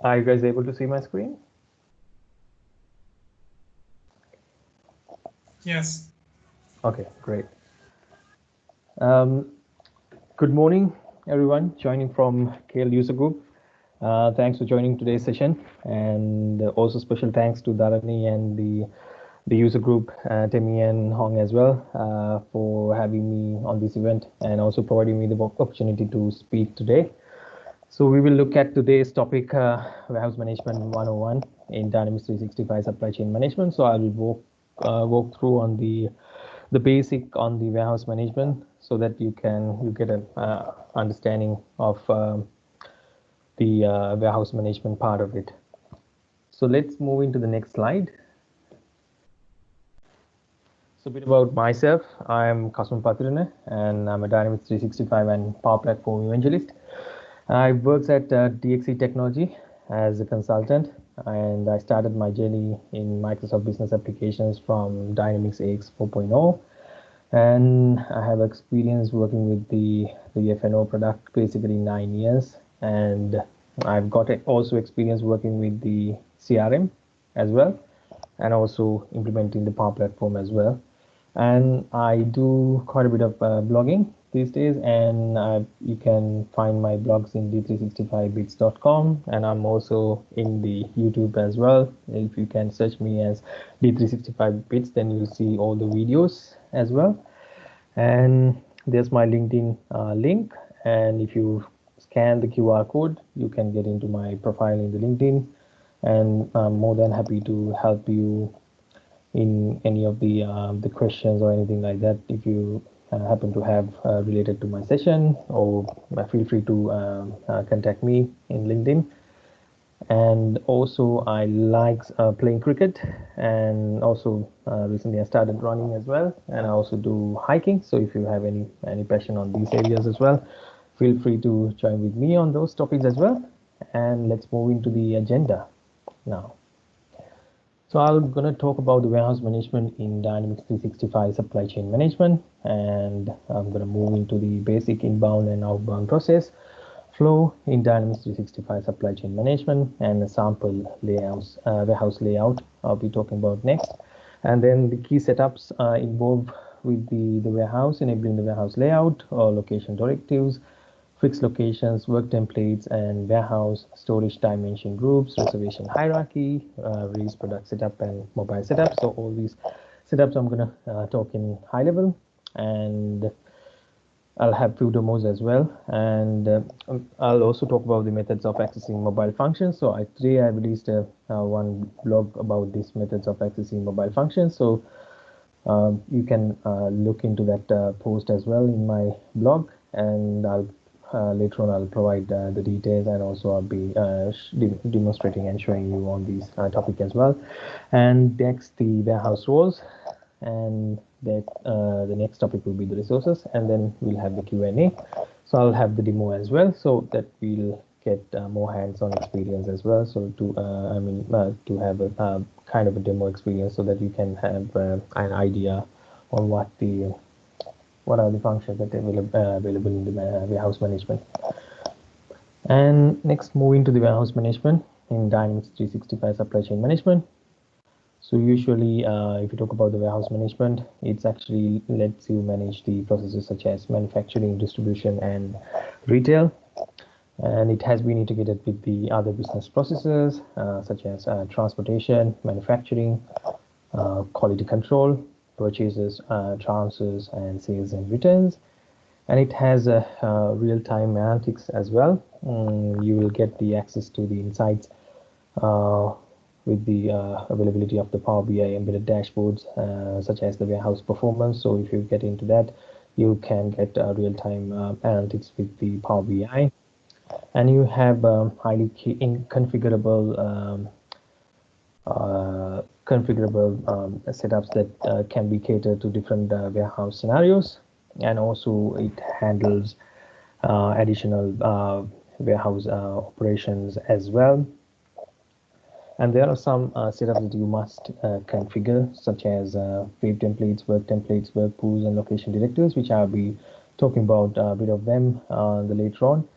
Are you guys able to see my screen? Yes. Okay, great. Good morning, everyone joining from KL User Group. Thanks for joining today's session, and also special thanks to Dharani and the user group, Temi and Hong as well, for having me on this event and also providing me the opportunity to speak today. So we will look at today's topic, warehouse management 101 in Dynamics 365 supply chain management. So I will walk through on the basic on the warehouse management so that you get an understanding of the warehouse management part of it. So let's move into the next slide. So a bit about myself. I'm Kasum Patirana and I'm a Dynamics 365 and Power Platform evangelist. I worked at DXC Technology as a consultant, and I started my journey in Microsoft Business Applications from Dynamics AX 4.0. And I have experience working with the F&O product basically 9 years, and I've got also experience working with the CRM as well, and also implementing the Power Platform as well. And I do quite a bit of blogging these days, and you can find my blogs in d365bits.com, and I'm also in the YouTube as well. If you can search me as d365bits, then you'll see all the videos as well. And there's my LinkedIn link, and if you scan the QR code, you can get into my profile in the LinkedIn, and I'm more than happy to help you in any of the questions or anything like that if you happen to have related to my session, or feel free to contact me in LinkedIn. And also I like playing cricket, and also recently I started running as well, and I also do hiking. So if you have any passion on these areas as well, feel free to join with me on those topics as well. And let's move into the agenda now. So I'm going to talk about the warehouse management in Dynamics 365 supply chain management, and I'm going to move into the basic inbound and outbound process flow in Dynamics 365 supply chain management, and a sample layouts, warehouse layout I'll be talking about next. And then the key setups involved with the warehouse, enabling the warehouse layout or location directives, fixed locations, work templates, and warehouse storage dimension groups, reservation hierarchy, release product setup, and mobile setup. So all these setups I'm going to talk in high level, and I'll have few demos as well, and I'll also talk about the methods of accessing mobile functions. So today I released one blog about these methods of accessing mobile functions. So you can look into that post as well in my blog, and I'll later on I'll provide the details, and also I'll be demonstrating and showing you on these topic as well. And next, the warehouse roles, and that the next topic will be the resources, and then we'll have the Q&A. So I'll have the demo as well, so that we'll get more hands-on experience as well. So to have a kind of a demo experience, so that you can have an idea on what are the functions that are available in the warehouse management. And next, moving to the warehouse management in Dynamics 365 supply chain management. So usually, if you talk about the warehouse management, it's actually lets you manage the processes such as manufacturing, distribution, and retail. And it has been integrated with the other business processes such as transportation, manufacturing, quality control, purchases, transfers, and sales and returns. And it has a real-time analytics as well. You will get the access to the insights with the availability of the Power BI embedded dashboards, such as the warehouse performance. So if you get into that, you can get real-time analytics with the Power BI. And you have highly configurable setups that can be catered to different warehouse scenarios, and also it handles additional warehouse operations as well. And there are some setups that you must configure, such as wave templates, work pools, and location directives, which I'll be talking about a bit of them later on.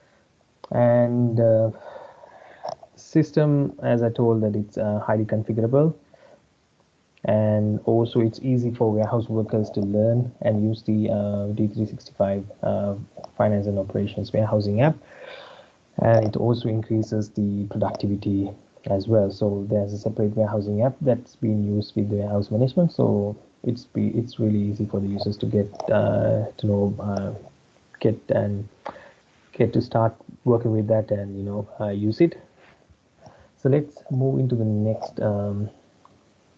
And system, as I told, that it's highly configurable, and also it's easy for warehouse workers to learn and use the D365 finance and operations warehousing app, and it also increases the productivity as well. So there's a separate warehousing app that's being used with the warehouse management, so it's really easy for the users to get to know get to start working with that and use it. So let's move into the next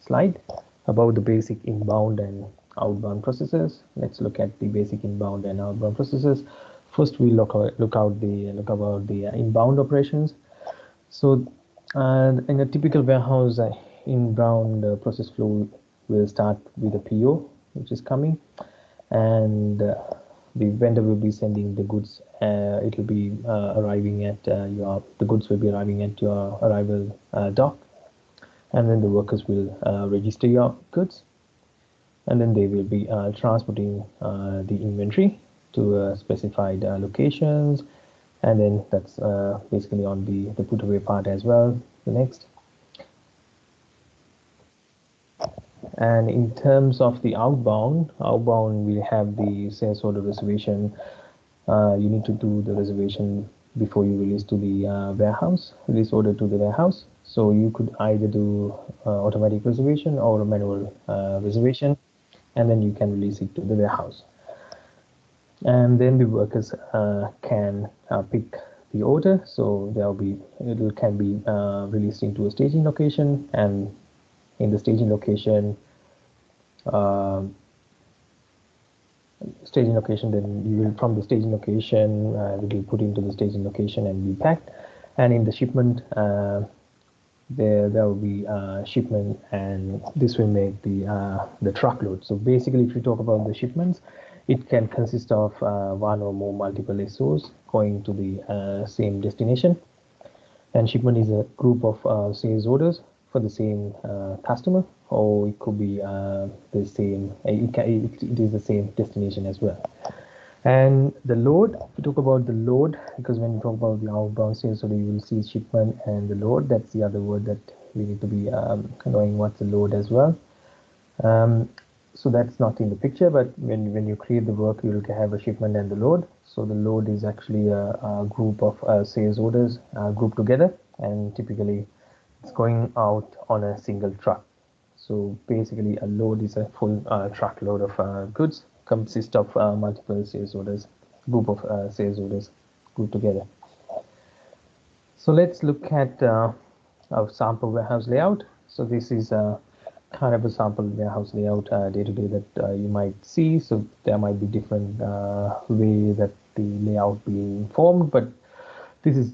slide about the basic inbound and outbound processes. Let's look at the basic inbound and outbound processes. First, we look about the inbound operations. So, in a typical warehouse, inbound process flow will start with a PO, which is coming, and the vendor will be sending the goods. It will be arriving at the goods will be arriving at your arrival dock, and then the workers will register your goods, and then they will be transporting the inventory to specified locations, and then that's basically on the put away part as well. The next, and in terms of the outbound, we have the sales order reservation. You need to do the reservation before you release to the release order to the warehouse. So you could either do automatic reservation or a manual reservation, and then you can release it to the warehouse. And then the workers can pick the order. So it can be released into a staging location, and in the staging location, then you will, from the staging location, it will be put into the staging location and be packed. And in the shipment, there will be shipment, and this will make the truckload. So basically, if you talk about the shipments, it can consist of one or more multiple SOs going to the same destination. And shipment is a group of sales orders for the same customer, or it could be the same. It is the same destination as well. And the load, we talk about the load, because when you talk about the outbound sales order, you will see shipment and the load. That's the other word that we need to be knowing what's the load as well. So that's not in the picture, but when you create the work, you will have a shipment and the load. So the load is actually a group of sales orders grouped together, and typically it's going out on a single truck. So basically, a load is a full truckload of goods, consist of multiple sales orders, group of sales orders grouped together. So let's look at our sample warehouse layout. So this is kind of a sample warehouse layout day to day that you might see. So there might be different way that the layout being formed, but this is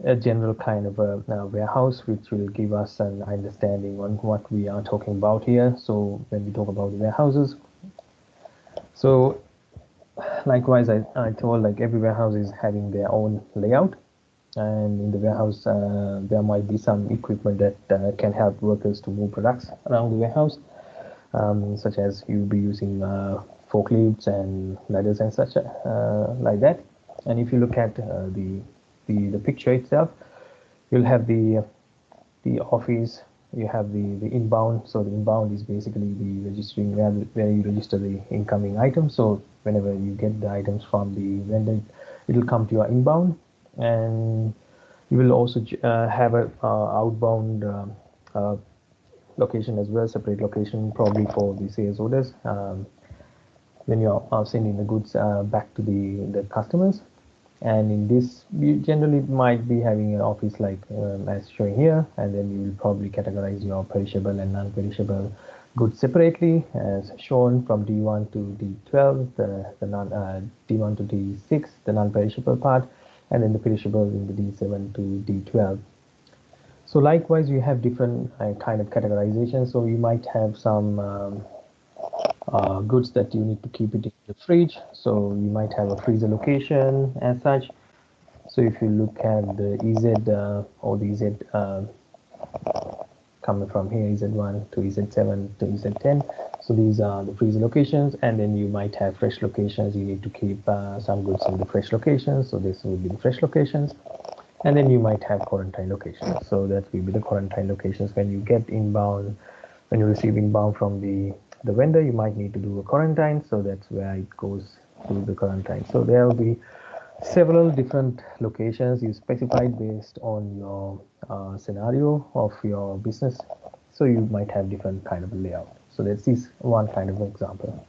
a general kind of a warehouse which will give us an understanding on what we are talking about here. So when we talk about the warehouses, so likewise, I told, like, every warehouse is having their own layout, and in the warehouse there might be some equipment that can help workers to move products around the warehouse, such as you'll be using forklifts and ladders and such like that. And if you look at the picture itself, you'll have the office, you have the inbound. So the inbound is basically the registering, where you register the incoming items. So whenever you get the items from the vendor, it will come to your inbound. And you will also have a outbound location as well, separate location probably for the sales orders, when you are sending the goods back to the customers. And in this, you generally might be having an office like as showing here, and then you will probably categorize your perishable and non-perishable goods separately, as shown from D1 to D12, D1 to D6, the non-perishable part, and then the perishable in the D7 to D12. So likewise, you have different kind of categorization. So you might have some goods that you need to keep it in the fridge. So you might have a freezer location as such. So if you look at the EZ or the EZ coming from here, EZ1 to EZ7 to EZ10. So these are the freezer locations, and then you might have fresh locations. You need to keep some goods in the fresh locations. So this will be the fresh locations. And then you might have quarantine locations. So that will be the quarantine locations. When you get inbound, when you receive inbound from the vendor, you might need to do a quarantine. So that's where it goes to the quarantine. So there will be several different locations you specified based on your scenario of your business. So you might have different kind of layout. So that's this one kind of example.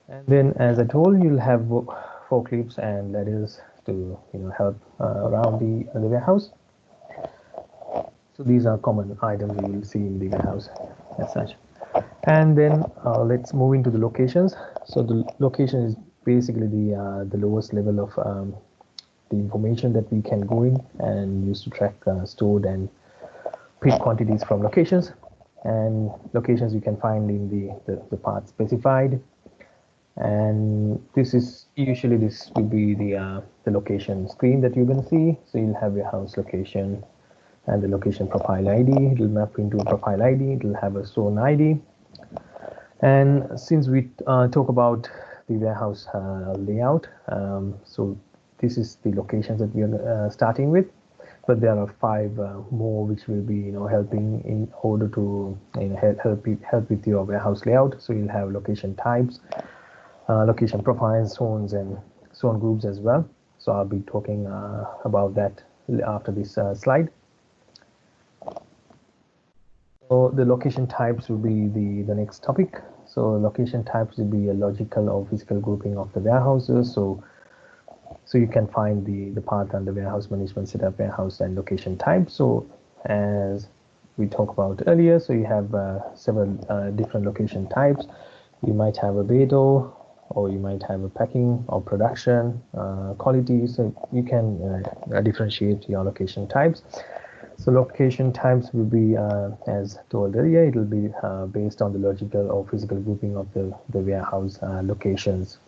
And then, as I told, you'll have forklifts and ladders to help around the warehouse. So these are common items you will see in the warehouse as such. And then let's move into the locations. So the location is basically the lowest level of the information that we can go in and use to track stored and pick quantities from locations. And locations you can find in the part specified. And this will be the location screen that you're going to see. So you'll have your house location and the location profile ID. It will map into a profile ID. It will have a zone ID. And since we talk about the warehouse layout, so this is the locations that we are starting with. But there are 5 more which will be helping in order to help with your warehouse layout. So you'll have location types, location profiles, zones, and zone groups as well. So I'll be talking about that after this slide. So the location types will be the next topic. So location types will be a logical or physical grouping of the warehouses. So you can find the path under warehouse management, setup, warehouse, and location type. So as we talked about earlier, so you have several different location types. You might have a bay door, or you might have a packing or production quality. So you can differentiate your location types. So location types will be, as told earlier, it will be based on the logical or physical grouping of the warehouse locations.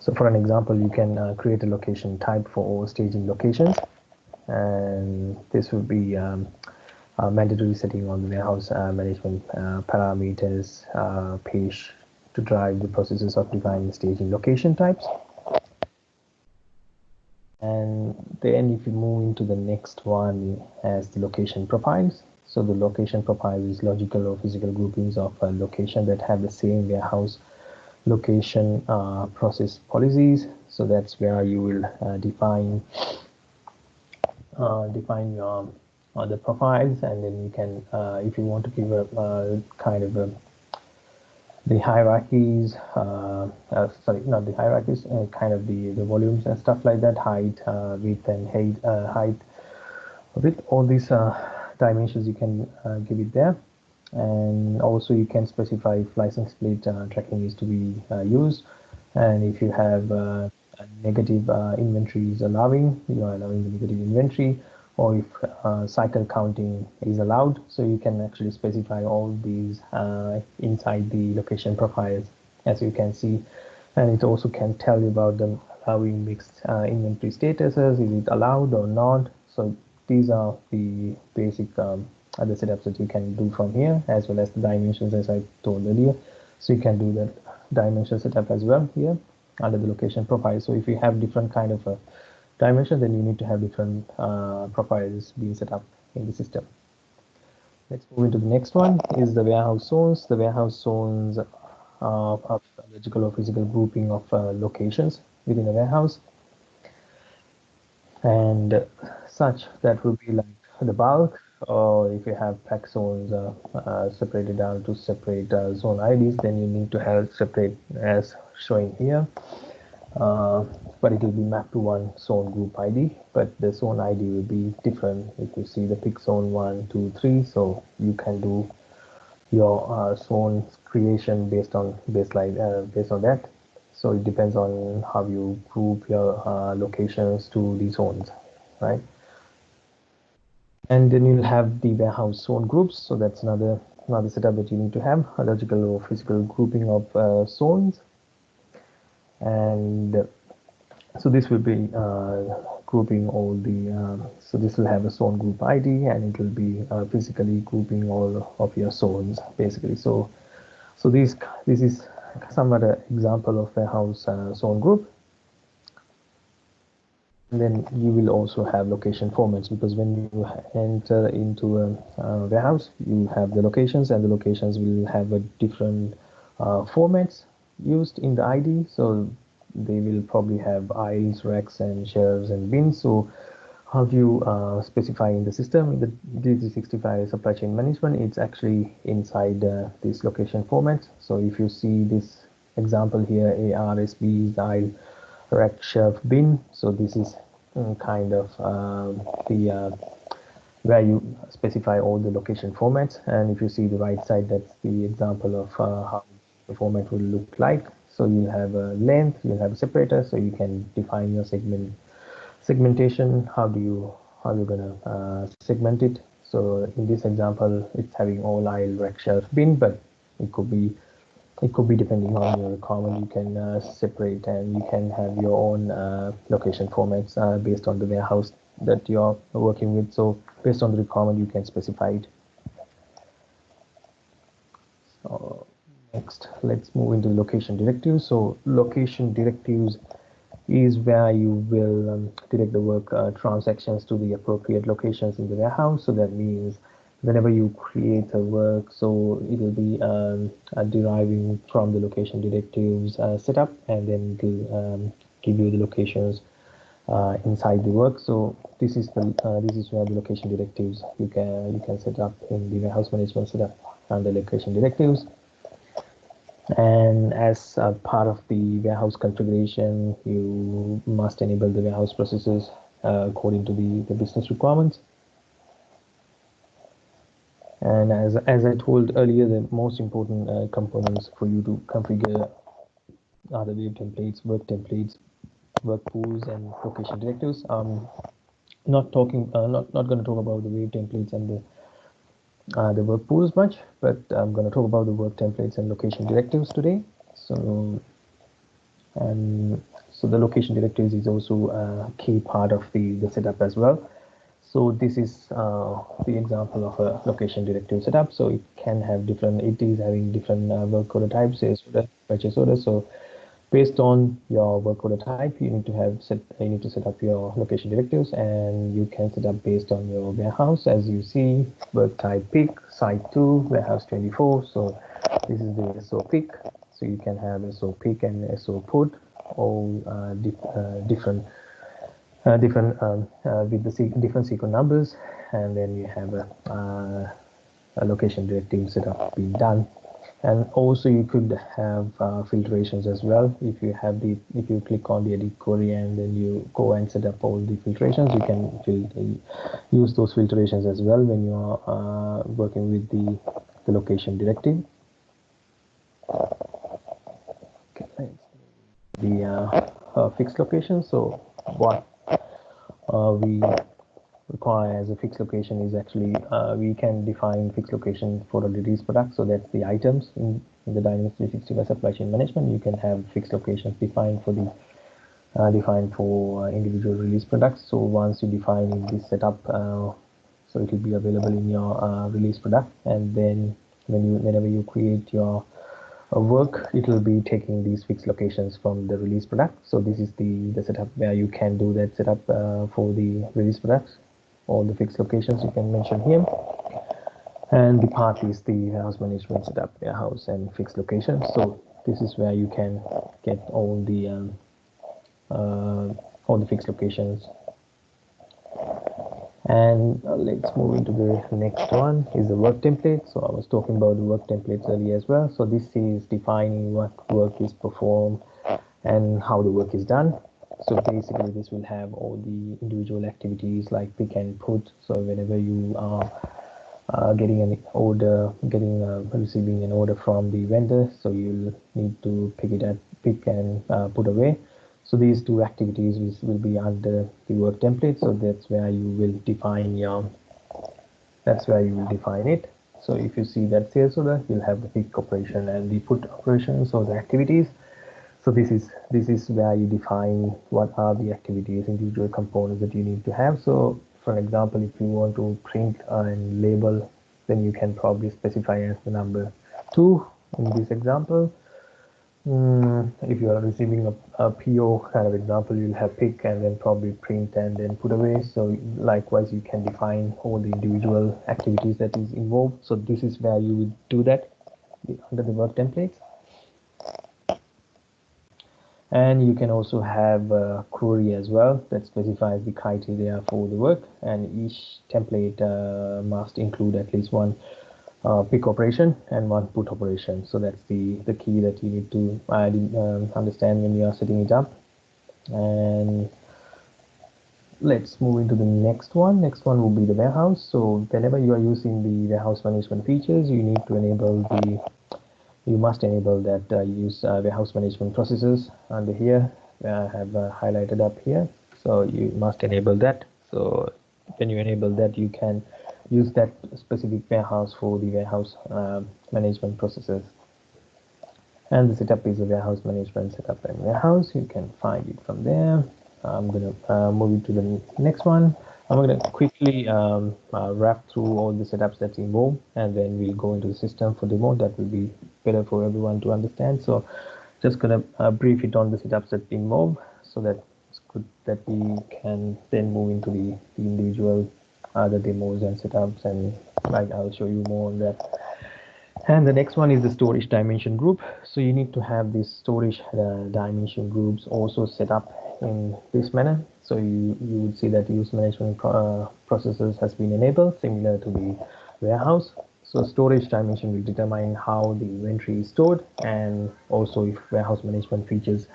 So for an example, you can create a location type for all staging locations, and this will be mandatory setting on the warehouse management parameters page to drive the processes of defining staging location types. And then if you move into the next one as the location profiles. So the location profile is logical or physical groupings of a location that have the same warehouse location process policies. So that's where you will define your the profiles, and then you can if you want to give a kind of the hierarchies, sorry, not the hierarchies, kind of the volumes and stuff like that, height, width, and height. With all these dimensions, you can give it there. And also you can specify if license plate tracking is to be used, and if you have negative inventory is allowing, you are allowing the negative inventory, or if cycle counting is allowed. So you can actually specify all these inside the location profiles, as you can see. And it also can tell you about the allowing mixed inventory statuses, is it allowed or not. So these are the basic other setups that you can do from here, as well as the dimensions, as I told earlier. So you can do that dimension setup as well here under the location profile. So if you have different kind of dimensions, then you need to have different profiles being set up in the system. Let's move into the next one, is the warehouse zones. The warehouse zones are logical or physical grouping of locations within a warehouse, and such that will be like the bulk, or if you have pack zones separated down to separate zone IDs, then you need to have separate as showing here. But it will be mapped to one zone group ID, but the zone ID will be different. If you see the pick zone 1, 2, 3, so you can do your zone creation based on based on that. So it depends on how you group your locations to the zones, right? And then you'll have the warehouse zone groups. So that's another setup that you need to have, a logical or physical grouping of zones. And so this will be grouping all the, so this will have a zone group ID, and it will be physically grouping all of your zones basically. So this is somewhat an example of warehouse zone group. then you will also have location formats, because when you enter into a warehouse, you have the locations, and the locations will have a different formats used in the ID. So they will probably have aisles, racks, and shelves and bins. So how do you specify in the system in the D365 supply chain management? It's actually inside this location format. So if you see this example here, ARSB is the aisle, rack, shelf, bin. So this is kind of the where you specify all the location formats. And if you see the right side, that's the example of how the format will look like. So you'll have a length, you'll have a separator, so you can define your segmentation. How you're gonna segment it. So in this example, it's having all aisle, rack, shelf, bin, but it could be depending on your requirement. You can separate, and you can have your own location formats based on the warehouse that you're working with. So based on the requirement, you can specify it. So next, let's move into location directives. So location directives is where you will direct the work transactions to the appropriate locations in the warehouse. So that means whenever you create a work, so it will be deriving from the location directives setup, and then it will give you the locations inside the work. So this is where the location directives you can set up in the warehouse management setup under location directives. And as a part of the warehouse configuration, you must enable the warehouse processes according to the business requirements. And as I told earlier, the most important components for you to configure are the wave templates, work pools, and location directives. Not going to talk about the wave templates and the work pools much, but I'm going to talk about the work templates and location directives today. So, so the location directives is also a key part of the setup as well. So this is the example of a location directive setup. So it can have different, it is having different work order types, sales order, purchase order. So based on your work order type, you need to set up your location directives, and you can set up based on your warehouse. As you see, work type pick, site 2, warehouse 24. So this is the SO pick. So you can have SO pick and SO put, all different with the different sequence numbers, and then you have a location directive setup being done. And also you could have filtrations as well. If you click on the edit query and then you go and set up all the filtrations, you can use those filtrations as well when you are working with the location directive. Okay, the fixed location. So what we require as a fixed location is actually we can define fixed location for a release product. So that's the items in the Dynamics 365 supply chain management. You can have fixed locations defined for the individual release products. So once you define in this setup, so it will be available in your release product, and then whenever you create your work, it will be taking these fixed locations from the release product. So this is the setup where you can do that setup for the release products. All the fixed locations you can mention here. And the part is the warehouse management setup, warehouse and fixed locations. So this is where you can get all the fixed locations. And let's move into the next one, is the work template. So I was talking about the work templates earlier as well. So this is defining what work is performed and how the work is done. So basically this will have all the individual activities like pick and put. So whenever you are getting an order, receiving an order from the vendor, so you'll need to pick and put away. So these two activities will be under the work template. So that's where you will define it. So if you see that sales order, you'll have the pick operation and the put operations, or the activities. So this is where you define what are the activities, individual components that you need to have. So for example, if you want to print and label, then you can probably specify as the number 2 in this example. If you are receiving a PO kind of example, you'll have pick and then probably print and then put away. So likewise, you can define all the individual activities that is involved. So this is where you would do that under the work templates. And you can also have a query as well that specifies the criteria for the work, and each template must include at least one pick operation and one put operation. So that's the key that you need to understand when you are setting it up. And let's move into the next one. Next one will be the warehouse. So whenever you are using the warehouse management features, you need to enable you must enable that use warehouse management processes under here. I have highlighted up here. So you must enable that. So when you enable that, you can use that specific warehouse for the warehouse management processes. And the setup is a warehouse management setup and warehouse. You can find it from there. I'm going to move it to the next one. I'm going to quickly wrap through all the setups that's involved, and then we'll go into the system for demo. That will be better for everyone to understand. So just going to brief it on the setups that involved, so that it's good that we can then move into the individual other demos and setups, and I'll show you more on that. And the next one is the storage dimension group. So you need to have these storage dimension groups also set up in this manner. So you would see that use management processes has been enabled, similar to the warehouse. So storage dimension will determine how the inventory is stored, and also if warehouse management features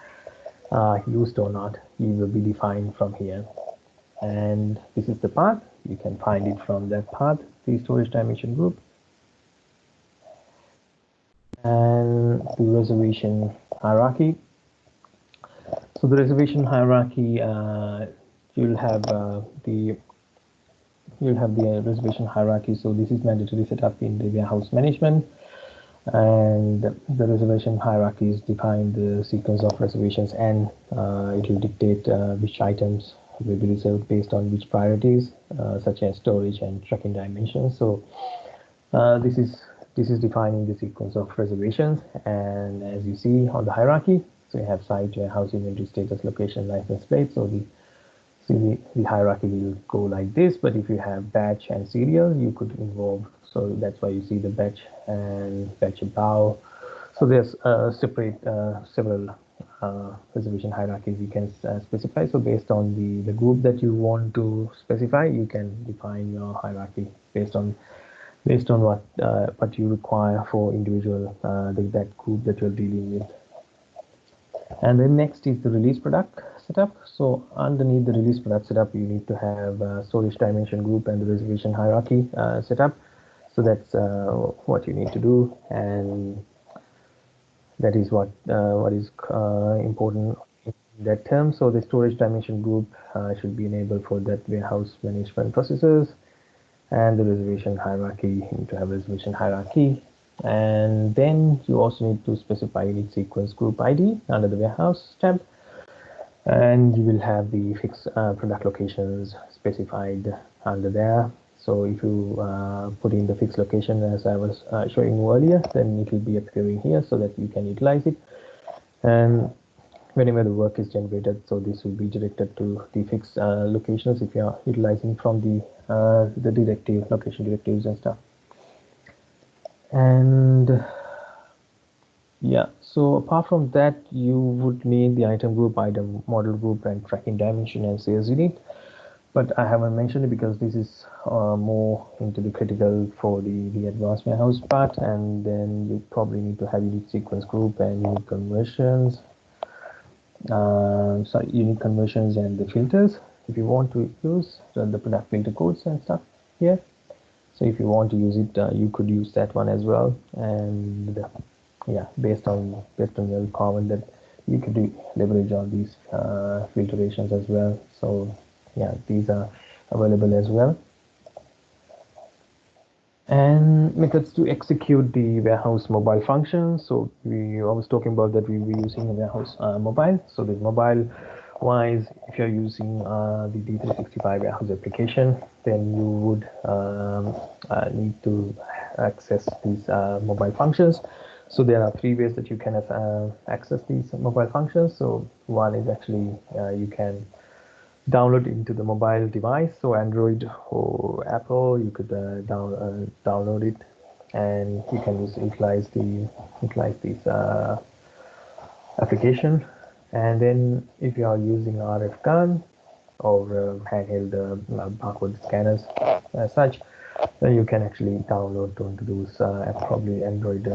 are used or not, you will be defined from here. And this is the path. You can find it from that path, the storage dimension group. And the reservation hierarchy. So the reservation hierarchy, you'll have the reservation hierarchy. So this is mandatory set up in the warehouse management, and the reservation hierarchy is defined the sequence of reservations, and it will dictate which items will be reserved based on which priorities, such as storage and tracking dimensions. So this is defining the sequence of reservations, and as you see on the hierarchy, so you have site, warehouse, inventory, status, location, license plate. So the hierarchy will go like this. But if you have batch and serial, you could involve. So that's why you see the batch and batch above. So there's separate several reservation hierarchies you can specify. So based on the group that you want to specify, you can define your hierarchy based on what you require for individual that group that you're dealing with. And then next is the release product setup. So underneath the release product setup, you need to have storage dimension group and the reservation hierarchy setup. So that's what you need to do, and that is what is important in that term. So the storage dimension group should be enabled for that warehouse management processes. And the reservation hierarchy, you need to have reservation hierarchy. And then you also need to specify unique sequence group ID under the warehouse tab. And you will have the fixed product locations specified under there. So if you put in the fixed location as I was showing you earlier, then it will be appearing here so that you can utilize it. And whenever the work is generated, so this will be directed to the fixed locations if you are utilizing from the directive location directives and stuff. And yeah, so apart from that, you would need the item group, item model group, and tracking dimension and sales unit. But I haven't mentioned it because this is more into the critical for the advanced warehouse part. And then you probably need to have unique sequence group and unique conversions. Unique conversions and the filters if you want to use the product filter codes and stuff here. So if you want to use it, you could use that one as well. And yeah, based on your requirement, that you could leverage all these filtrations as well. So yeah, these are available as well. And methods to execute the warehouse mobile function. So I was talking about that we were using a warehouse mobile. So the mobile wise, if you're using the D365 warehouse application, then you would need to access these mobile functions. So there are three ways that you can access these mobile functions. So one is actually you can download into the mobile device. So Android or Apple, you could download it, and you can utilize this application. And then if you are using RF gun or handheld barcode scanners as such, then you can actually download onto those probably Android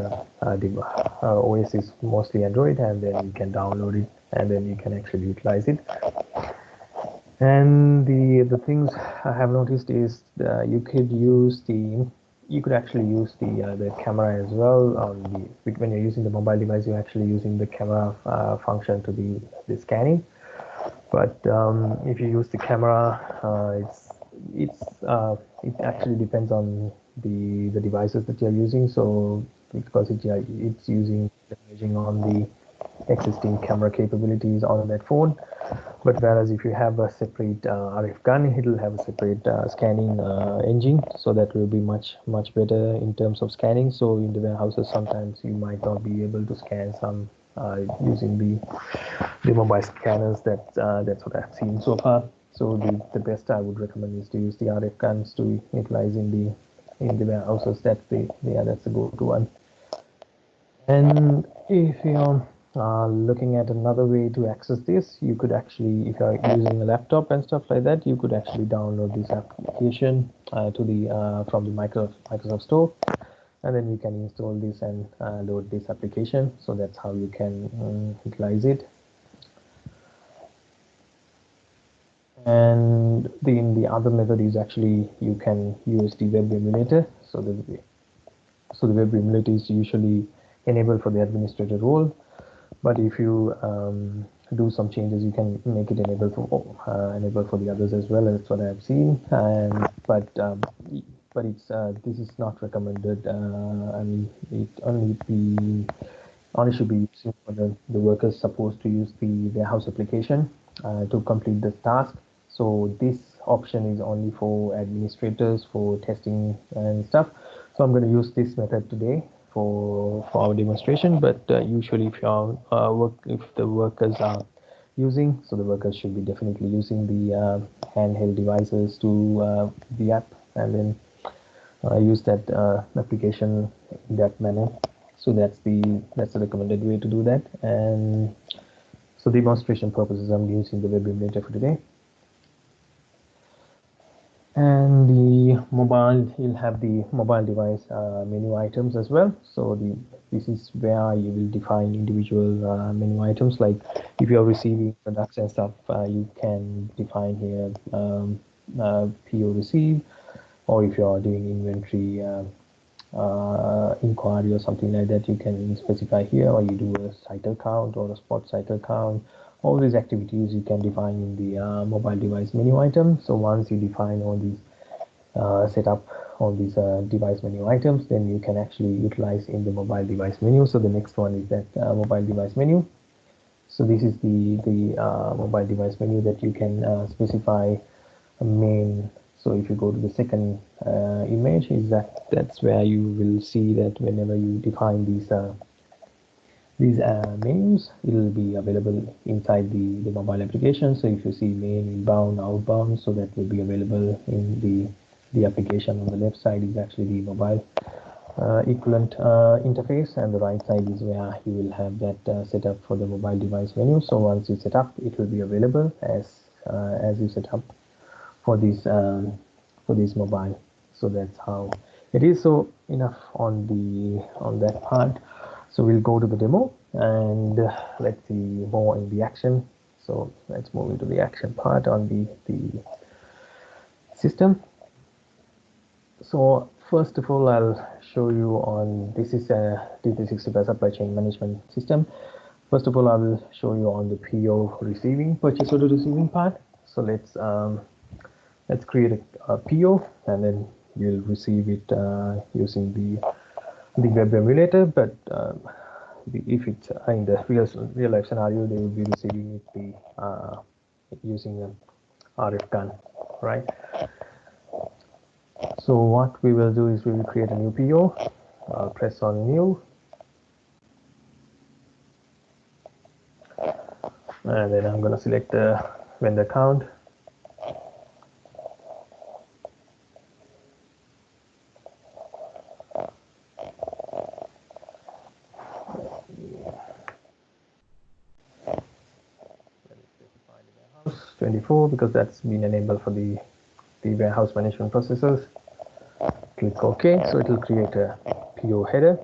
OS is mostly Android, and then you can download it, and then you can actually utilize it. And the things I have noticed is you could actually use the camera as well on when you're using the mobile device. You're actually using the camera function to the scanning. But if you use the camera, it actually depends on the devices that you're using. So because it's leveraging on the existing camera capabilities on that phone. But whereas if you have a separate RF gun, it will have a separate scanning engine, so that will be much better in terms of scanning. So in the warehouses, sometimes you might not be able to scan some using the mobile scanners. That's what I've seen so far. So the best I would recommend is to use the RF guns to utilize in the warehouses. That's the go-to one. And if you're looking at another way to access this, you could actually, if you're using a laptop and stuff like that, you could actually download this application from the Microsoft Store, and then you can install this and load this application. So that's how you can utilize it. And the other method is actually you can use the web emulator. So the web emulator is usually enabled for the administrator role, but if you do some changes, you can make it enable for the others as well. That's what I've seen. And but it's this is not recommended. I mean, it only should be used for the workers supposed to use the warehouse application to complete the task. So this option is only for administrators for testing and stuff. So I'm going to use this method today for our demonstration. But usually, if the workers are using, so the workers should be definitely using the handheld devices to the app, and then use that application in that manner. So that's the recommended way to do that. And so demonstration purposes, I'm using the web emulator for today. And the mobile, you'll have the mobile device menu items as well. So this is where you will define individual menu items. Like if you're receiving products and stuff, you can define here PO receive, or if you're doing inventory inquiry or something like that, you can specify here, or you do a cycle count or a spot cycle count. All these activities you can define in the mobile device menu item. So once you define all these set up all these device menu items, then you can actually utilize in the mobile device menu. So the next one is that mobile device menu. So this is the mobile device menu that you can specify a main. So if you go to the second image, that's where you will see that whenever you define these menus, it will be available inside the mobile application. So if you see main, inbound, outbound, so that will be available in the application. On the left side is actually the mobile equivalent interface, and the right side is where you will have that set up for the mobile device menu. So once you set up, it will be available as you set up for this mobile. So that's how it is. So enough on that part. So we'll go to the demo, and let's see more in the action. So let's move into the action part on the system. So first of all, I'll show you on, this is a D365 supply chain management system. First of all, I will show you on the PO receiving, purchase order receiving part. So let's create a PO, and then we'll receive it using the web emulator. But if it's in the real life scenario, they will be receiving it using an RF gun, right? So what we will do is we will create a new PO. Press on new, And then I'm going to select the vendor count. Let me specify the warehouse 24 because that's been enabled for the warehouse management processes. Click OK, so it will create a PO header.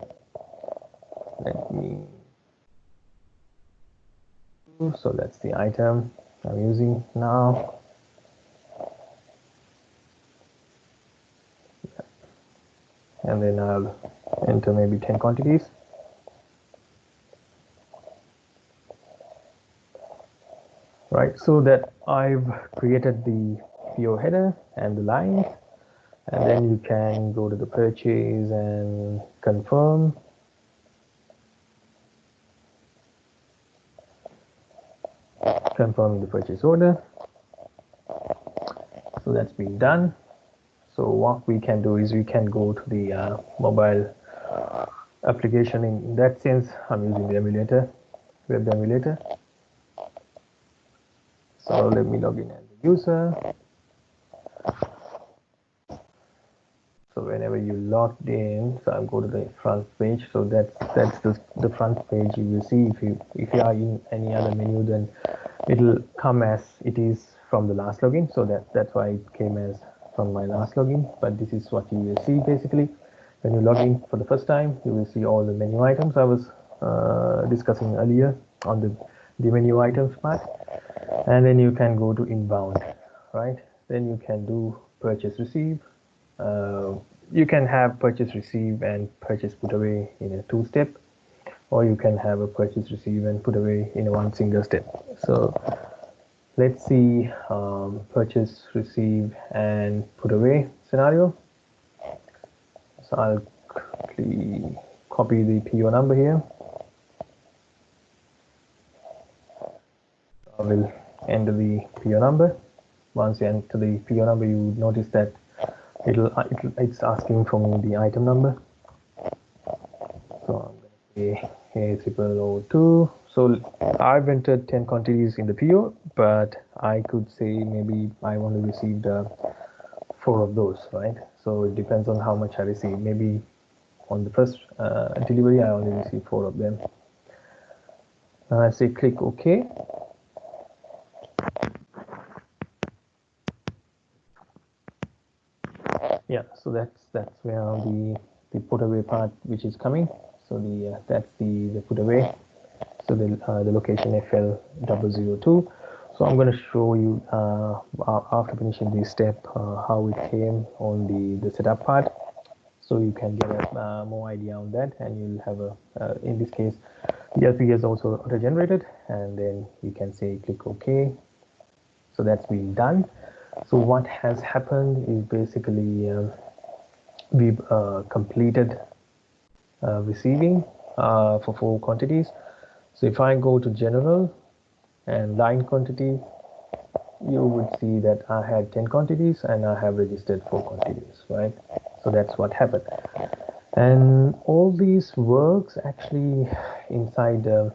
Let me, so that's the item I'm using now. And then I'll enter maybe 10 quantities. Right, so that I've created the PO header and the lines, and then you can go to the purchase and confirm. Confirming the purchase order. So that's been done. So what we can do is we can go to the mobile application. In that sense, I'm using the emulator, web emulator. So let me log in as a user. So whenever you logged in, so I'll go to the front page. So that's the front page you will see. If you are in any other menu, then it'll come as it is from the last login. So that's why it came as from my last login. But this is what you will see basically when you log in for the first time. You will see all the menu items I was discussing earlier on the menu items part, and then you can go to inbound, right? Then you can do purchase receive. You can have purchase receive and purchase put away in a two-step, or you can have a purchase receive and put away in a one single step. So let's see purchase receive and put away scenario. So I'll quickly copy the PO number here. I will enter the PO number. Once you enter the PO number, you notice that it's asking for me the item number. So I'm going to say A0002. So I've entered 10 quantities in the PO, but I could say maybe I only received 4 of those, right? So it depends on how much I receive. Maybe on the first delivery, I only received 4 of them. Now I say click OK. Yeah, so that's where the put away part which is coming. So that's the put away. So the location FL002. So I'm going to show you after finishing this step how it came on the setup part, so you can get a more idea on that, and you'll have a in this case the LP is also auto generated, and then you can say click OK. So that's been done. So what has happened is basically we've completed receiving for 4 quantities. So if I go to general and line quantity, you would see that I had 10 quantities and I have registered 4 quantities, right? So that's what happened. And all these works actually inside the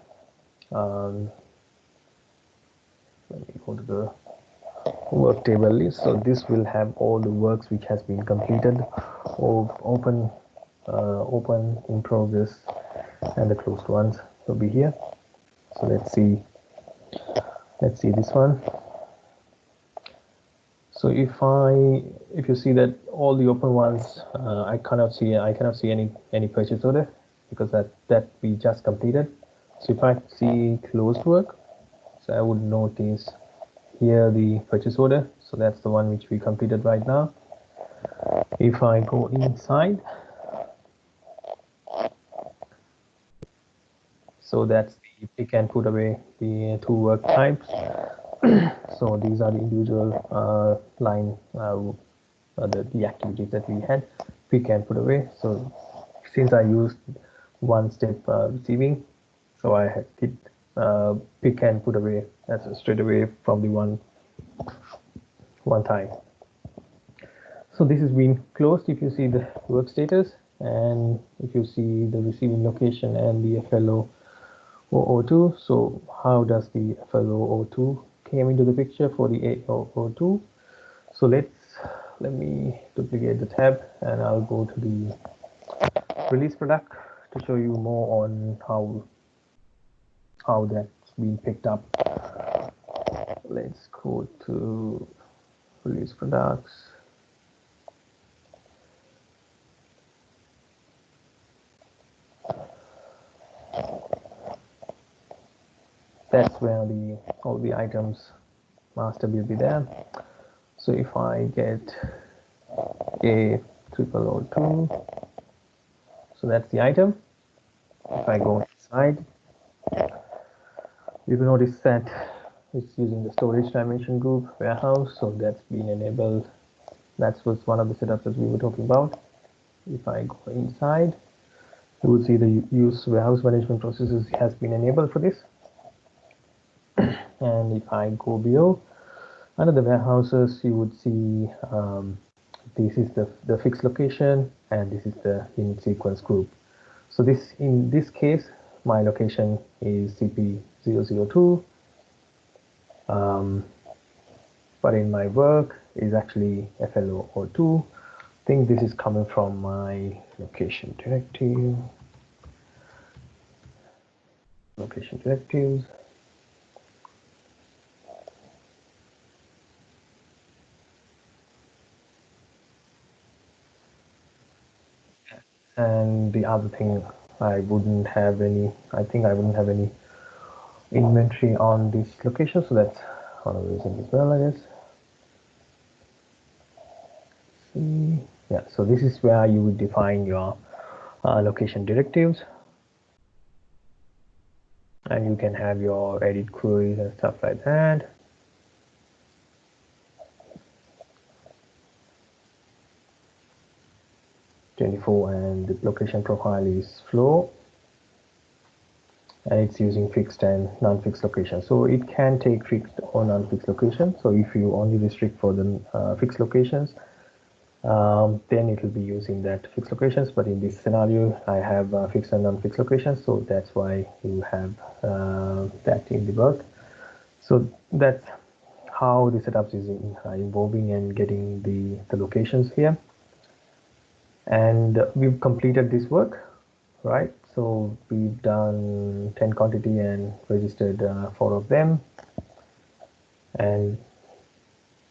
let me go to the work table list. So this will have all the works which has been completed, or open, in progress, and the closed ones will be here. So let's see this one. So if you see that all the open ones, I cannot see any purchase order because that we just completed. So if I see closed work, so I would notice here the purchase order. So that's the one which we completed right now. If I go inside, so that's the pick and put away, the 2 work types. So these are the individual line the activities that we had, pick and put away. So since I used one step receiving, so I had hit pick and put away as straight away from the one time. So this has been closed. If you see the work status, and if you see the receiving location and the FLO O02. So how does the FLO02 came into the picture for the A002? So let me duplicate the tab and I'll go to the release product to show you more on how that's been picked up. Let's go to release products. That's where all the items master will be there. So if I get A002, so that's the item. If I go inside, you can notice that it's using the storage dimension group warehouse, so that's been enabled. That was one of the setups that we were talking about. If I go inside, you will see the use warehouse management processes has been enabled for this. And if I go below, under the warehouses, you would see this is the fixed location and this is the init sequence group. So in this case, my location is CP002, but in my work is actually FLO02. I think this is coming from my location directive. Location directives. And the other thing, I wouldn't have any inventory on this location, so that's one of the reasons as well, I guess. See, yeah, so this is where you would define your location directives, and you can have your edit queries and stuff like that. And the location profile is flow, and it's using fixed and non-fixed location. So it can take fixed or non-fixed location. So if you only restrict for the fixed locations, then it will be using that fixed locations. But in this scenario, I have fixed and non-fixed locations, so that's why you have that in the work. So that's how the setups is involving and getting the locations here. And we've completed this work, right? So we've done 10 quantity and registered 4 of them, and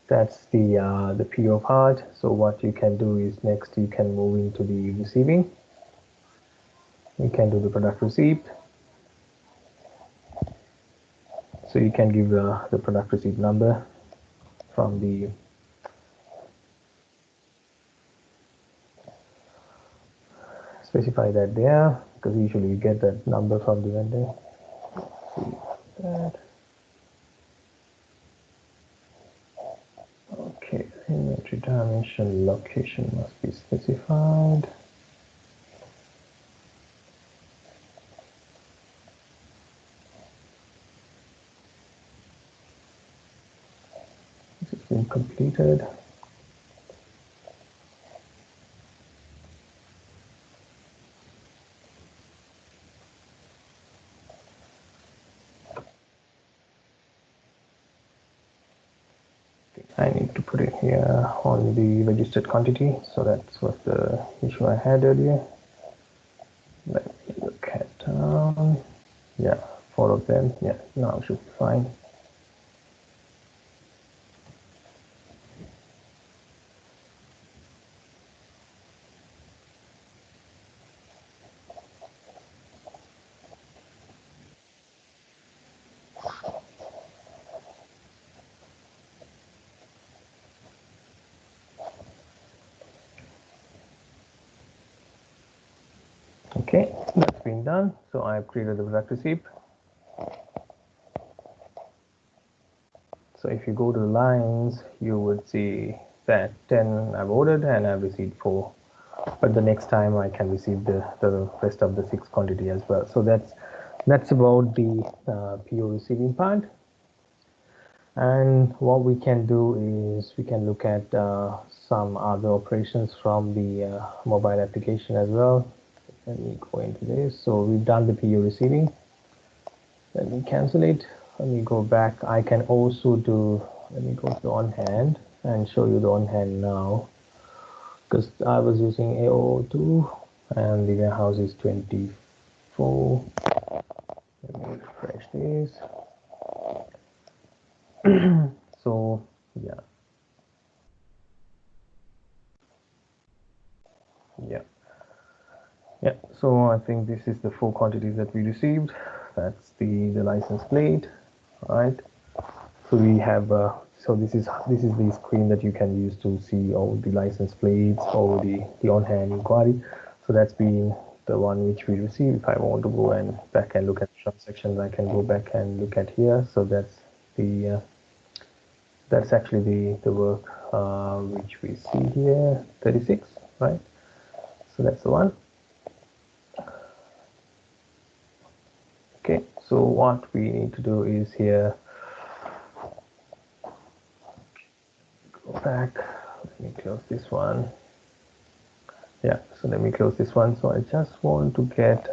that's the PO part. So what you can do is next you can move into the receiving. You can do the product receipt. So you can give the product receipt number from the specify that there, because usually you get that number from the vendor. See that. Okay, inventory dimension location must be specified. This has been completed. I need to put it here on the registered quantity. So that's what the issue I had earlier. Let me look at, yeah, 4 of them. Yeah, now should be fine. Okay, that's been done. So I've created the product receipt. So if you go to the lines, you would see that 10 I've ordered and I've received 4. But the next time I can receive the rest of the 6 quantity as well. So that's about the PO receiving part. And what we can do is we can look at some other operations from the mobile application as well. Let me go into this. So we've done the PO receiving. Let me cancel it. Let me go back. I can also do, let me go to on hand and show you the on hand now, because I was using AO2 and the warehouse is 24. Let me refresh this. So yeah, yeah, yeah. So I think this is the 4 quantities that we received. That's the license plate, right? So we have so this is the screen that you can use to see all the license plates or the on-hand inquiry. So that's been the one which we received. If I want to go and back and look at transactions, I can go back and look at here. So that's actually the work which we see here, 36, right? So that's the one. Okay, so what we need to do is here, go back, let me close this one. Yeah, so let me close this one. So I just want to get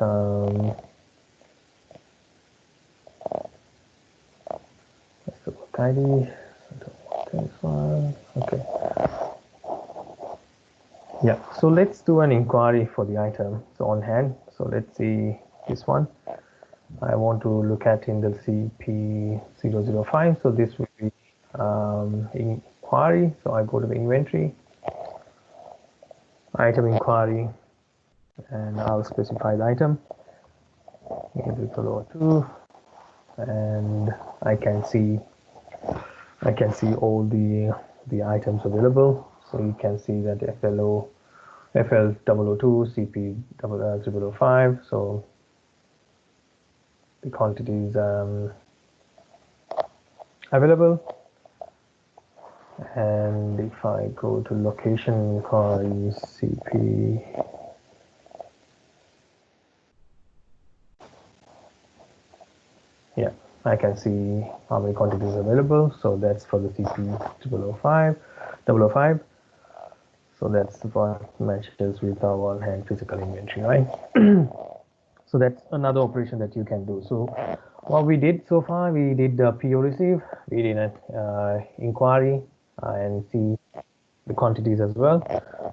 that's the work ID. I don't want this one. Okay. Yeah, so let's do an inquiry for the item. So on hand. So let's see this one. I want to look at in the CP005. So this will be inquiry. So I go to the inventory, item inquiry, and I'll specify the item. Below 2, and I can see all the items available. So you can see that FLO, FL002, CP005. So the quantities available. And if I go to location inquiries, CP, yeah, I can see how many quantities available. So that's for the CP005. So that's what matches with our on-hand physical inventory, right? So that's another operation that you can do. So what we did so far, we did the PO receive, we did an inquiry and see the quantities as well.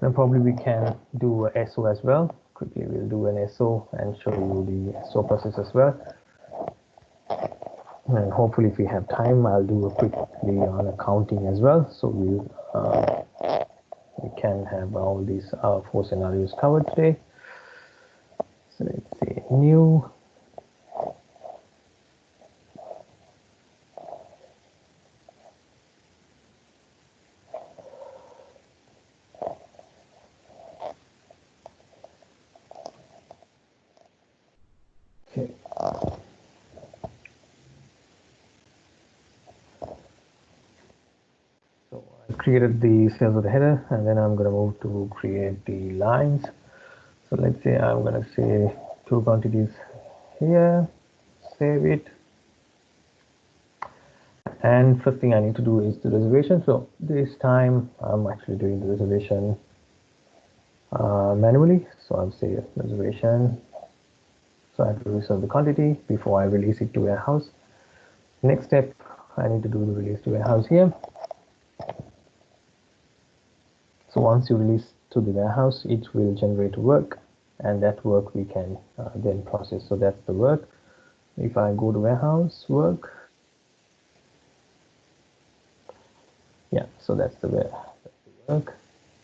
And probably we can do a SO as well. Quickly we'll do an SO and show you the SO process as well. And hopefully if we have time, I'll do a quickly on accounting as well. So we can have all these 4 scenarios covered today. So let's see, new. Okay. So I created the sales of the header, and then I'm going to move to create the lines. So let's say I'm going to say 2 quantities here, save it. And first thing I need to do is the reservation. So this time I'm actually doing the reservation manually. So I'll say reservation. So I have to reserve the quantity before I release it to warehouse. Next step, I need to do the release to warehouse here. So once you release to the warehouse, it will generate work, and that work we can then process. So that's the work. If I go to warehouse work, yeah, so that's the work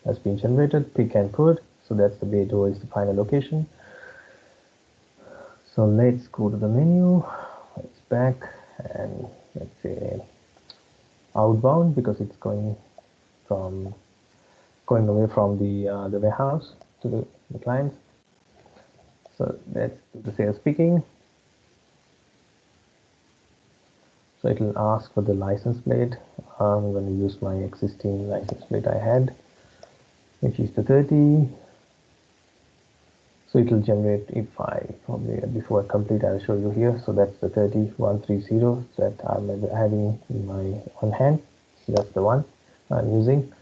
has been generated, pick and put. So that's the bay door is the final location. So let's go to the menu, it's back, and let's say outbound, because it's going away from the warehouse to the clients. So let's do the sales picking. So it will ask for the license plate. I'm going to use my existing license plate I had, which is the 30. So it will generate, if I probably before I complete, I'll show you here. So that's the 30130 that I'm having in my on hand. So that's the one I'm using.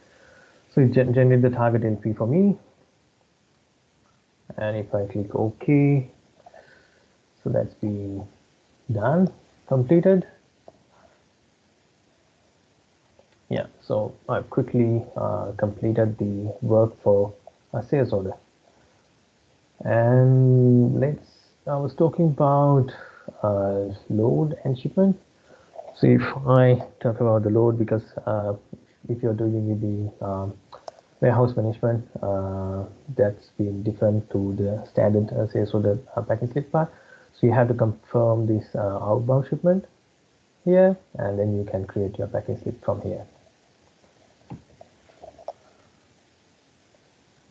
So it generate the target LP for me. And if I click OK, so that's been done, completed. Yeah, so I've quickly completed the work for a sales order. And I was talking about load and shipment. So if I talk about the load, because if you're doing with the warehouse management, that's been different to the standard sales order packing slip part. So you have to confirm this outbound shipment here, and then you can create your packing slip from here.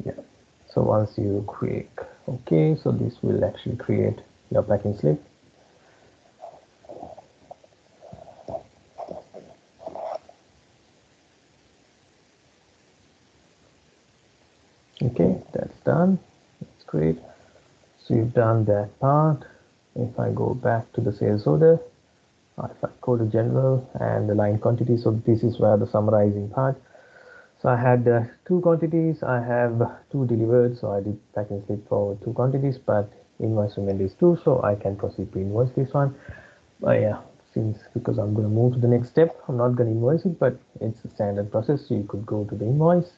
Yeah. So once you click OK, so this will actually create your packing slip. Okay, that's done. That's great. So you've done that part. If I go back to the sales order, if I go to general and the line quantity, so this is where the summarizing part. So I had two quantities. I have two delivered, so I did packing slip for two quantities, but invoice remained is two, so I can proceed to invoice this one. But yeah, because I'm going to move to the next step, I'm not going to invoice it, but it's a standard process. So you could go to the invoice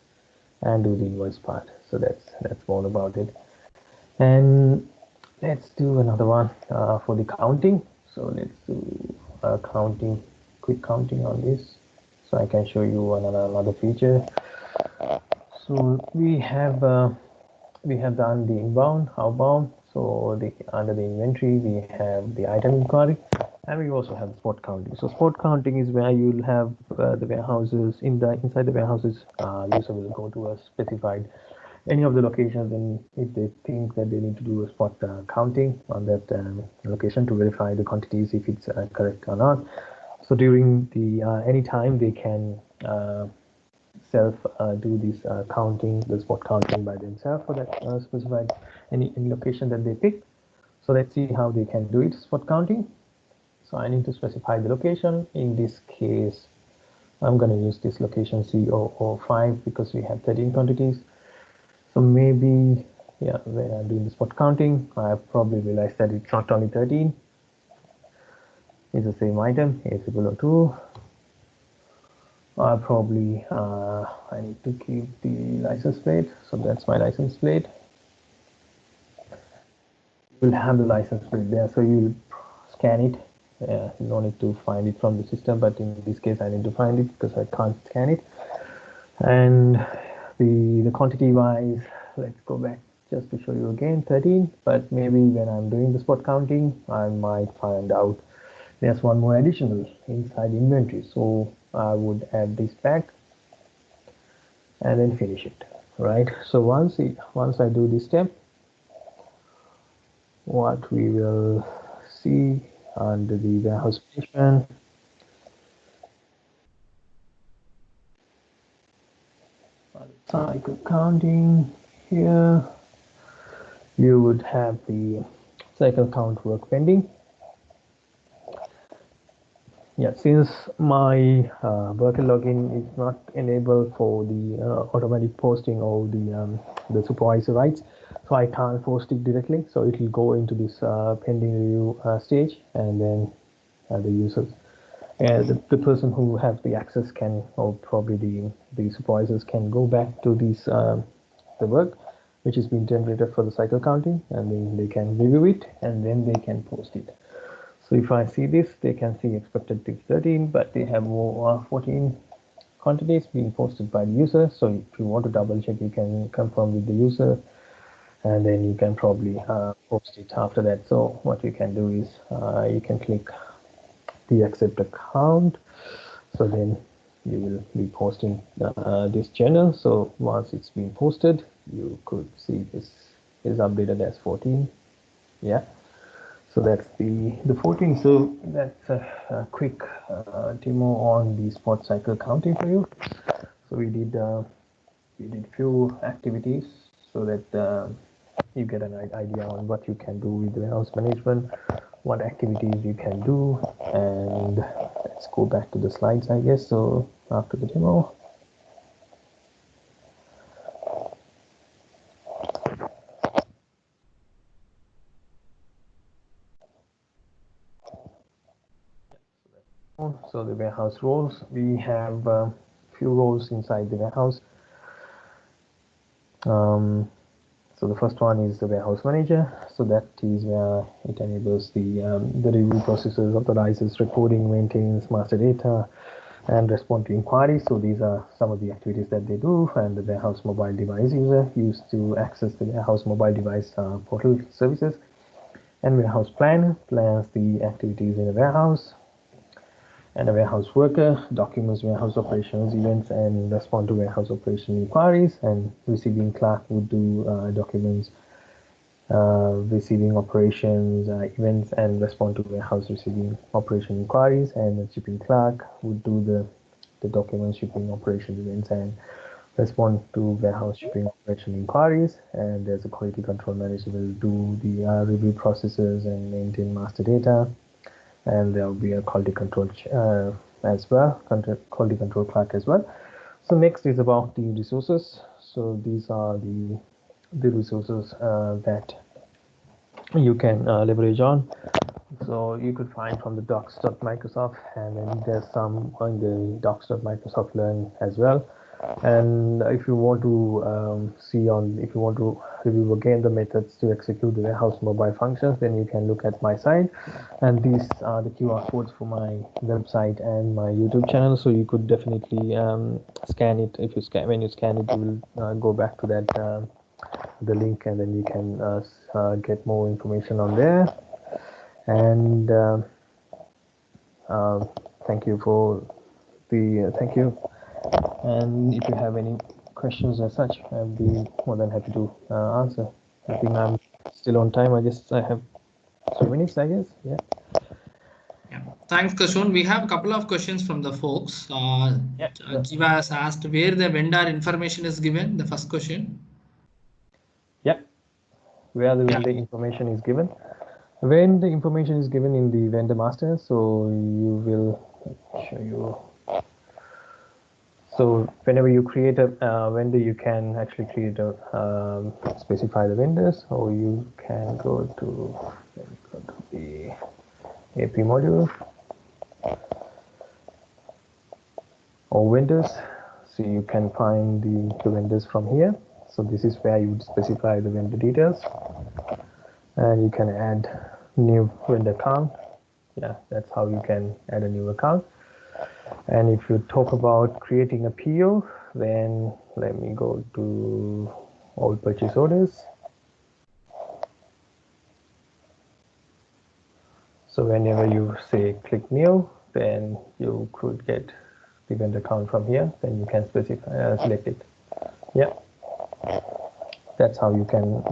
and do the invoice part. So that's all about it. And let's do another one for the counting. So let's do counting, quick counting on this, so I can show you another feature. So we have done the inbound, outbound. So under the inventory we have the item inquiry, and we also have spot counting. So spot counting is where you'll have the warehouses inside the warehouses. User will go to a specified any of the locations, and if they think that they need to do a spot counting on that location to verify the quantities if it's correct or not. So during the any time they can self do this counting, the spot counting by themselves for that specified any location that they pick. So let's see how they can do it, spot counting. So I need to specify the location. In this case, I'm going to use this location C005 because we have 13 quantities. So maybe, yeah, when I'm doing the spot counting, I probably realized that it's not only 13. It's the same item, A002. I need to keep the license plate. So that's my license plate. You'll have the license plate there. So you'll scan it. No need to find it from the system, but in this case, I need to find it because I can't scan it. And the quantity wise, let's go back just to show you again 13, but maybe when I'm doing the spot counting I might find out there's one more additional inside inventory, so I would add this back and then finish it, right? So once I do this step, what we will see under the warehouse management, cycle counting here, you would have the cycle count work pending. Yeah, since my worker login is not enabled for the automatic posting or the supervisor rights, so I can't post it directly. So it will go into this pending review stage, and then the users, the person who has the access can, or probably the supervisors can go back to this the work which is being generated for the cycle counting, and then they can review it and then they can post it. So if I see this, they can see expected to 13, but they have 14 quantities being posted by the user. So if you want to double check, you can confirm with the user, and then you can probably post it after that. So what you can do is you can click the accept account. So then you will be posting this channel. So once it's been posted, you could see this is updated as 14. Yeah. So that's the 14. So that's a quick demo on the spot cycle counting for you. So we did few activities so that you get an idea on what you can do with warehouse management, what activities you can do, and let's go back to the slides, I guess. So after the demo. warehouse roles. We have few roles inside the warehouse. So the first one is the warehouse manager. So that is where it enables the review processes, authorizes, recording, maintains master data, and respond to inquiries. So these are some of the activities that they do. And the warehouse mobile device user used to access the warehouse mobile device portal services. And warehouse planner plans the activities in a warehouse. And a warehouse worker documents warehouse operations events and respond to warehouse operation inquiries. And receiving clerk would do documents receiving operations events and respond to warehouse receiving operation inquiries. And the shipping clerk would do the document shipping operation events and respond to warehouse shipping operation inquiries. And there's a quality control manager will do the review processes and maintain master data. And there will be a quality control as well, quality control clerk as well. So next is about the resources. So these are the resources that you can leverage on. So you could find from the docs.microsoft, and then there's some on the docs.microsoft learn as well. And if you want to if you want to review again the methods to execute the warehouse mobile functions, then you can look at my site. And these are the QR codes for my website and my YouTube channel. So you could definitely scan it. If you scan, when you scan it, you will go back to that the link, and then you can get more information on there. And thank you for the thank you. And if you have any questions as such, I'd be more than happy to answer. I think I'm still on time. I guess I have 3 minutes, I guess. Yeah. Yeah. Thanks, Kashun. We have a couple of questions from the folks. Jiva has asked where the vendor information is given. The first question. Yeah. Where the vendor information is given. When the information is given in the vendor master, so you will show you. So whenever you create a vendor, you can actually create a specify the vendors, or you can go to the AP module or vendors. So you can find the vendors from here. So this is where you would specify the vendor details, and you can add new vendor account. Yeah, that's how you can add a new account. And if you talk about creating a PO, then let me go to all purchase orders. So whenever you say click new, then you could get the vendor account from here. Then you can specify select it. Yeah, that's how you can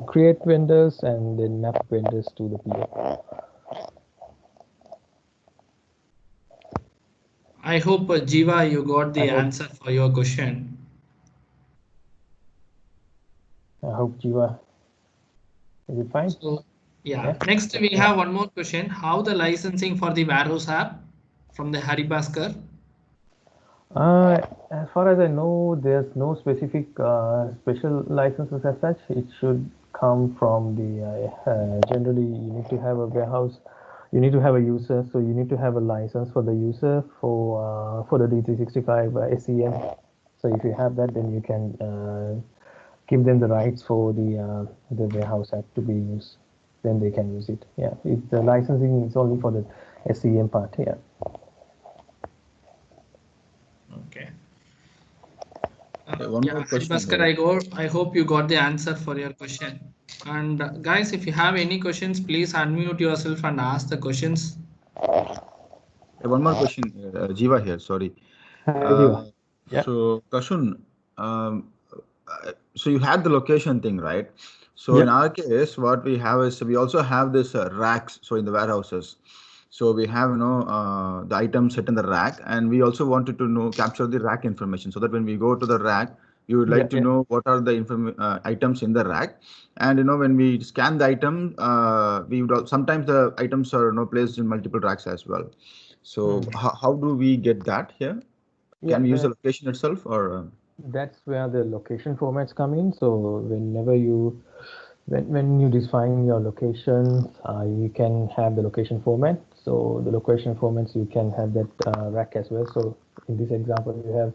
create vendors and then map vendors to the PO. I hope, Jiva, you got the answer for your question. I hope, Jiva, is it fine? So, yeah. Next, we have one more question. How the licensing for the warehouse app from the Haribhaskar? As far as I know, there's no specific special licenses as such. It should come from the generally you need to have a warehouse, you need to have a user, so you need to have a license for the user for the D365 SEM. So if you have that, then you can give them the rights for the warehouse app to be used. Then they can use it. Yeah, the licensing is only for the SEM part. Yeah. Okay. One more question. Bhaskar, I hope you got the answer for your question. And guys, if you have any questions, please unmute yourself and ask the questions. One more question, Jiva here. Sorry. So Kashun, so you had the location thing, right? So in our case, what we have is we also have this racks. So in the warehouses, so we have the items set in the rack, and we also wanted to capture the rack information so that when we go to the rack, we would like to know what are the items in the rack. And when we scan the item, we would sometimes the items are placed in multiple racks as well. So how do we get that here? Can we use the location itself, or? That's where the location formats come in. So whenever when you define your location, you can have the location format. So the location formats, you can have that rack as well. So in this example, you have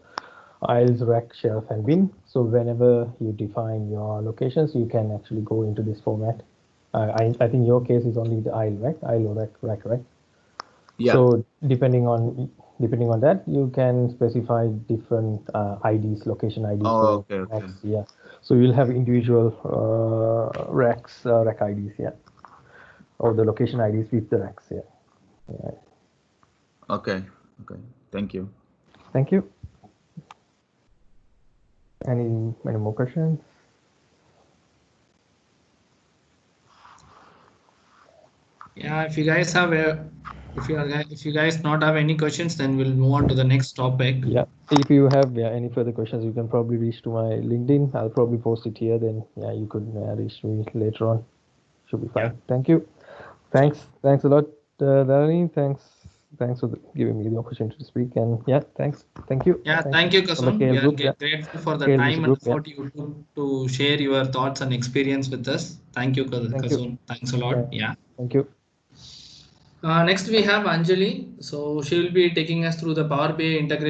aisles, rack, shelf, and bin. So whenever you define your locations, you can actually go into this format. I think your case is only the aisle, right? Aisle or rack, right? Yeah. So depending on that, you can specify different IDs, location IDs Oh, for okay, okay. racks. Yeah. So you'll have individual racks, rack IDs. Yeah. Or the location IDs with the racks. Yeah. Yeah. Okay. Okay. Thank you. Thank you. Any more questions? Yeah, if you guys have if you guys not have any questions, then we'll move on to the next topic. Yeah. If you have any further questions, you can probably reach to my LinkedIn. I'll probably post it here. Then yeah, you could reach me later on. Should be fine. Yeah. Thank you. Thanks a lot, Dharani. Thanks for giving me the opportunity to speak. And yeah, thank you. Yeah, thank you, From the Kasun. We KL are group. Yeah. grateful for the KL time and group. Yeah. effort you took to share your thoughts and experience with us. Thank you, Thank you. Kasun. Thanks a lot. Yeah. Thank you. Next we have Anjali. So she will be taking us through the Power BI integration.